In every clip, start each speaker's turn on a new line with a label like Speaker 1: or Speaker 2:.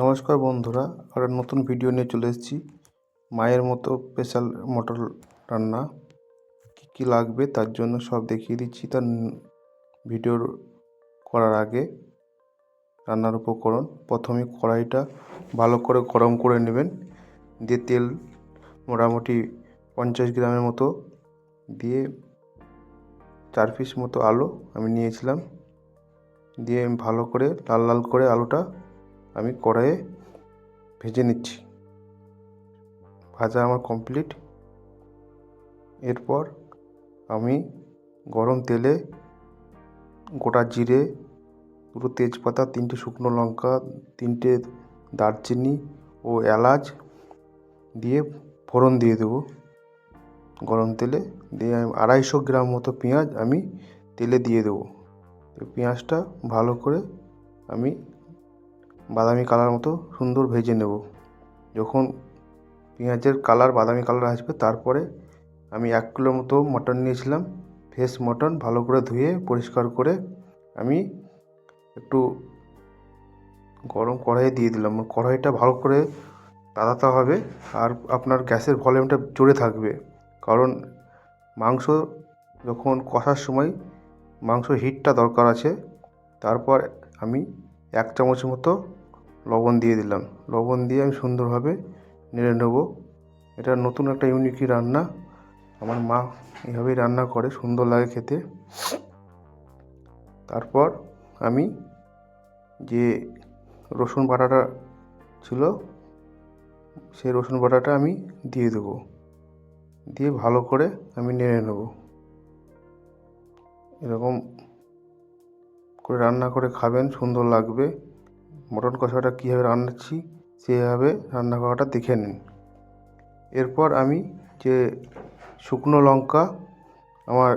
Speaker 1: নমস্কার বন্ধুরা, আর নতুন ভিডিও নিয়ে চলে এসেছি। মায়ের মতো স্পেশাল মটর রান্না কী কী লাগবে তার জন্য সব দেখিয়ে দিচ্ছি। তার ভিডিওর করার আগে রান্নার উপকরণ প্রথমে কড়াইটা ভালো করে গরম করে নেবেন, দিয়ে তেল মোটামুটি 50 গ্রামের মতো দিয়ে 4 পিস মতো আলু আমি নিয়েছিলাম, দিয়ে ভালো করে লাল লাল করে আলুটা আমি কড়াইয়ে ভেজে নিচ্ছি। ভাজা আমার কমপ্লিট। এরপর আমি গরম তেলে গোটা জিরে, দুটো তেজপাতা, 3টে শুকনো লঙ্কা, 3টে দারচিনি ও এলাচ দিয়ে ফোড়ন দিয়ে দেবো গরম তেলে। দিয়ে আমি 250 গ্রাম মতো পেঁয়াজ আমি তেলে দিয়ে দেবো। পেঁয়াজটা ভালো করে আমি বাদামি কালার মতো সুন্দর ভেজে নেব। যখন পেঁয়াজের কালার বাদামি কালার আসবে, তারপরে আমি 1 কিলো মতো মটন নিয়েছিলাম, ফ্রেশ মটন, ভালো করে ধুয়ে পরিষ্কার করে আমি একটু গরম কড়াইয়ে দিয়ে দিলাম। কড়াইটা ভালো করে তাতাতে হবে, আর আপনার গ্যাসের ভলিউমটা জোরে থাকবে, কারণ মাংস যখন কষার সময় মাংস হিটটা দরকার আছে। তারপর আমি 1 চামচ মতো লবণ দিয়ে দিলাম। লবণ দিয়ে আমি সুন্দরভাবে নেড়ে নেব। এটা নতুন একটা ইউনিকই রান্না, আমার মা এভাবেই রান্না করে, সুন্দর লাগে খেতে। তারপর আমি যে রসুন বাটাটা ছিল, সেই রসুন বাটাটা আমি দিয়ে দেবো, দিয়ে ভালো করে আমি নেড়ে নেব। এরকম করে রান্না করে খাবেন, সুন্দর লাগবে। মটন কষাটা কীভাবে রান্নাচ্ছি সেভাবে রান্না করাটা দেখে নিন। এরপর আমি যে শুকনো লঙ্কা আমার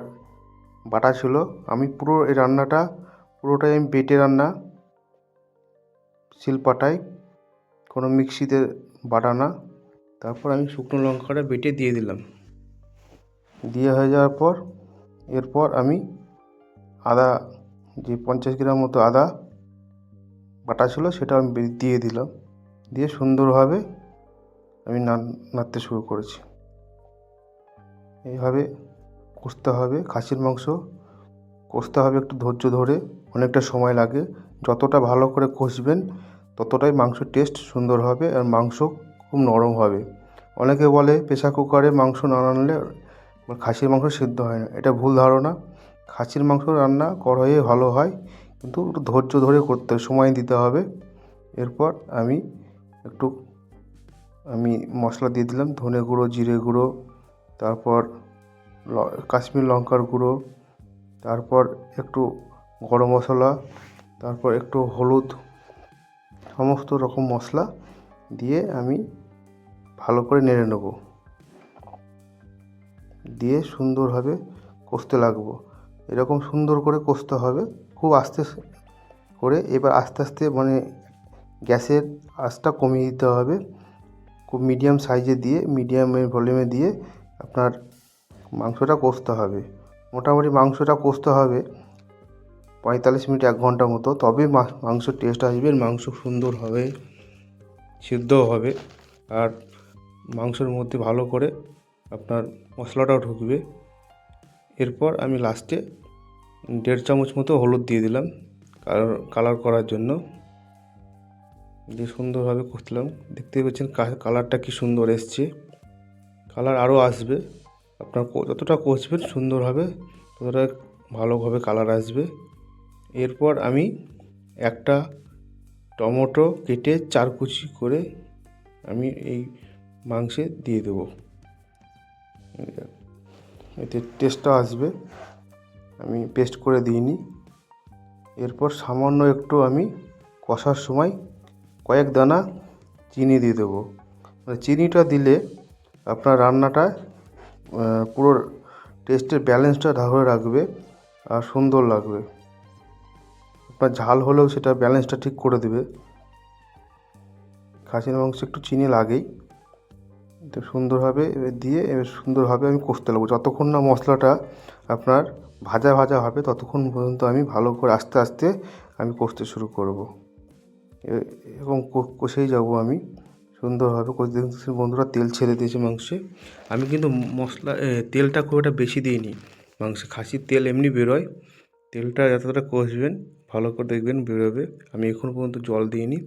Speaker 1: বাটা ছিল, আমি পুরো এই রান্নাটা পুরোটাই আমি বেটে রান্না, শিলপাটায়, কোনো মিক্সিতে বাটা না। তারপর আমি শুকনো লঙ্কাটা বেটে দিয়ে দিলাম। দিয়ে হয়ে যাওয়ার পর এরপর আমি আদা, যে 50 গ্রাম মতো আদা বাটা ছিল সেটা আমি দিয়ে দিলাম। দিয়ে সুন্দরভাবে আমি নাড়তে শুরু করেছি। এইভাবে কষতে হবে। খাসির মাংস কষতে হবে একটু ধৈর্য ধরে, অনেকটা সময় লাগে। যতটা ভালো করে কষবেন ততটাই মাংসের টেস্ট সুন্দর হবে, আর মাংস খুব নরম হবে। অনেকে বলে প্রেসার কুকারে মাংস না রান্নলে খাসির মাংস সিদ্ধ হয় না। এটা ভুল ধারণা। খাসির মাংস রান্না কড়াইয়ে ভালো হয়, কিন্তু একটু ধৈর্য ধরে করতে, সময় দিতে হবে। এরপর আমি একটু মশলা দিয়ে দিলাম, ধনে গুঁড়ো, জিরে গুঁড়ো, তারপর কাশ্মীর লঙ্কার গুঁড়ো, তারপর একটু গরম মশলা, তারপর একটু হলুদ, সমস্ত রকম মশলা দিয়ে আমি ভালো করে নেড়ে নেব। দিয়ে সুন্দরভাবে কষতে লাগবো। এরকম সুন্দর করে কষতে হবে, খুব আস্তে করে। এবার আস্তে আস্তে গ্যাসের আঁচটা কমিয়ে দিতে হবে। খুব মিডিয়াম সাইজে দিয়ে, মিডিয়ামের ভলিউমে দিয়ে আপনার মাংসটা কষতে হবে। মোটামুটি মাংসটা কষতে হবে 45 মিনিট, 1 ঘন্টা মতো, তবে মাংসের টেস্ট আসবে, মাংস সুন্দর হবে, সিদ্ধও হবে, আর মাংসের মধ্যে ভালো করে আপনার মশলাটাও ঢুকবে। এরপর আমি লাস্টে 1.5 চামচ মতো হলুদ দিয়ে দিলাম কালার করার জন্য। দিয়ে সুন্দরভাবে কষলাম। দেখতেই পাচ্ছেন কালারটা কি সুন্দর এসছে। কালার আরও আসবে। আপনার যতটা কষবেন সুন্দর হবে, ততটা ভালোভাবে কালার আসবে। এরপর আমি একটা টমেটো কেটে 4 কুচি করে আমি এই মাংসে দিয়ে দেবো, এতে টেস্টটা আসবে। আমি পেস্ট করে দিইনি। এরপর সামান্য একটু আমি কষার সময় কয়েক দানা চিনি দিয়ে দেবো। চিনিটা দিলে আপনার রান্নাটা পুরো টেস্টের ব্যালেন্সটা ধরে রাখবে আর সুন্দর লাগবে। আপনার ঝাল হলেও সেটা ব্যালেন্সটা ঠিক করে দেবে। খাসির মাংসে একটু চিনি লাগেই। তো সুন্দরভাবে দিয়ে সুন্দরভাবে আমি কষতে লাগবো, যতক্ষণ না মশলাটা আপনার ভাজা ভাজা হবে ততক্ষণ পর্যন্ত আমি ভালো করে আস্তে আস্তে আমি কষতে শুরু করব। এবং কষেই যাব আমি সুন্দরভাবে কষে দেখছেন বন্ধুরা তেল ছেড়ে দিয়েছে মাংসে। আমি কিন্তু মশলা তেলটা খুব একটা বেশি দিইনি মাংসে। খাসির তেল এমনি বেরোয়, তেলটা যতটা কষবেন ভালো করে দেখবেন বেরোবে। আমি এখনও পর্যন্ত জল দিইনি,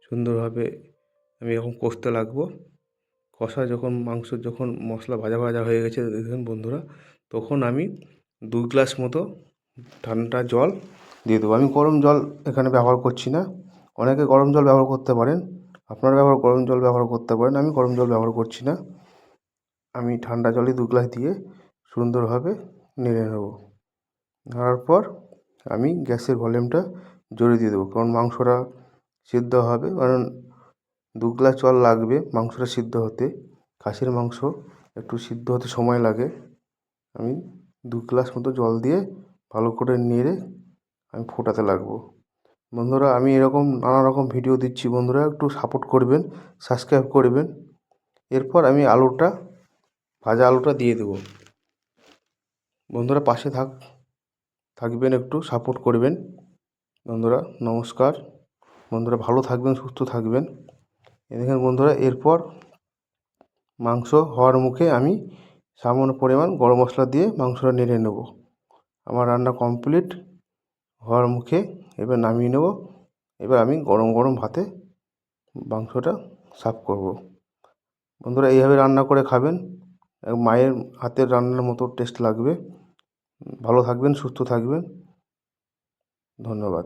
Speaker 1: সুন্দরভাবে আমি এখন কষতে লাগবো। কষা যখন মাংস যখন মশলা ভাজা ভাজা হয়ে গেছে দেখবেন বন্ধুরা, তখন আমি 2 গ্লাস মতো ঠান্ডা জল দিয়ে দেবো। আমি গরম জল এখানে ব্যবহার করছি না, অনেকে গরম জল ব্যবহার করতে পারেন, আপনারা গরম জল ব্যবহার করতে পারেন, আমি গরম জল ব্যবহার করছি না। আমি ঠান্ডা জলই 2 গ্লাস দিয়ে সুন্দরভাবে নেড়ে নেব। নাড়ার পর আমি গ্যাসের ভলিউমটা জোরে দিয়ে দেবো, কারণ মাংসটা সিদ্ধ হবে, কারণ 2 গ্লাস জল লাগবে মাংসটা সিদ্ধ হতে। খাসির মাংস একটু সিদ্ধ হতে সময় লাগে। আমি 2 গ্লাস মতো জল দিয়ে ভালো করে নেড়ে আমি ফোটাতে লাগবো। বন্ধুরা আমি এরকম নানা রকম ভিডিও দিচ্ছি, বন্ধুরা একটু সাপোর্ট করবেন, সাবস্ক্রাইব করবেন। এরপর আমি ভাজা আলুটা দিয়ে দেবো। বন্ধুরা পাশে থাকবেন, একটু সাপোর্ট করবেন। বন্ধুরা নমস্কার, বন্ধুরা ভালো থাকবেন, সুস্থ থাকবেন। দেখেন বন্ধুরা, এরপর মাংস হওয়ার মুখে আমি সামান্য পরিমাণ গরম মশলা দিয়ে মাংসটা নেড়ে নেব। আমার রান্না কমপ্লিট হওয়ার মুখে, এবার নামিয়ে নেব। এবার আমি গরম গরম ভাতে মাংসটা সার্ভ করব। বন্ধুরা এইভাবে রান্না করে খাবেন, মায়ের হাতের রান্নার মতো টেস্ট লাগবে। ভালো থাকবেন, সুস্থ থাকবেন, ধন্যবাদ।